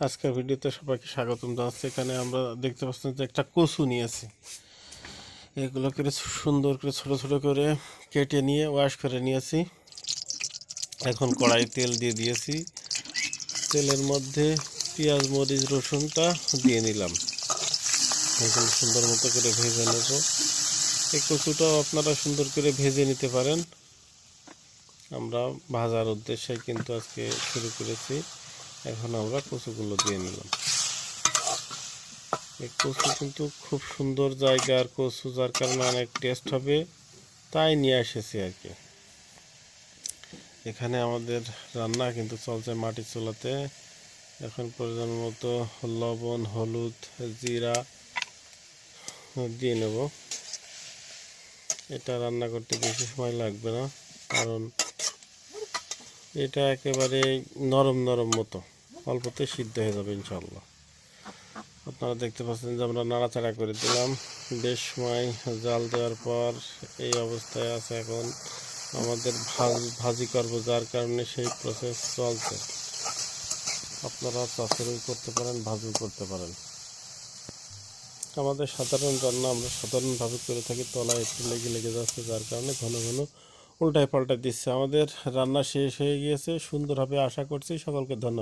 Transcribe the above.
আজকের ভিডিওতে সবাইকে স্বাগতম জানাচ্ছি। এখানে আমরা দেখতে পাচ্ছি যে একটা কচু নিয়েছি। এগুলো করে সুন্দর করে ছোট ছোট করে কেটে নিয়ে ওয়াশ করে নিয়েছি। এখন কড়াই তেল দিয়ে দিয়েছি। তেলের মধ্যে পেঁয়াজ, মরিচ, রসুনটা দিয়ে নিলাম। এগুলো সুন্দর মতো করে ভেজে নেব। এই কচুটাও আপনারা সুন্দর করে ভেজে নিতে পারেন। আমরা ভাজার উদ্দেশ্যে কিন্তু আজকে শুরু করেছি। এখন আমরা কচুগুলো দিয়ে নিলাম। এই কচু কিন্তু খুব সুন্দর জায়গার কচু, যার কারণে অনেক টেস্ট হবে, তাই নিয়ে এসেছি আর কি। এখানে আমাদের রান্না কিন্তু চলছে মাটির চুলাতে। এখন প্রয়োজন মতো লবণ, হলুদ, জিরা দিয়ে নেব। এটা রান্না করতে বেশি সময় লাগবে না, কারণ এটা একেবারে নরম নরম মতো, অল্পতে সিদ্ধ হয়ে যাবে ইনশাল্লাহ। আপনারা দেখতে পাচ্ছেন যে আমরা নাড়াচাড়া করে দিলাম। বেশ সময় জাল দেওয়ার পর এই অবস্থায় আছে। এখন আমাদের ভাজি করব, যার কারণে সেই প্রসেস চলছে। আপনারা চচ্চড়ি করতে পারেন, ভাজি করতে পারেন। আমাদের সাধারণ রান্না আমরা সাধারণভাবে করে থাকি। তলায় একটু লেগে লেগে যাচ্ছে, যার কারণে ঘন ঘন উল্টায় পাল্টায় দিচ্ছে। আমাদের রান্না শেষ হয়ে গিয়েছে, সুন্দর হবে আশা করছি। সকলকে ধন্যবাদ।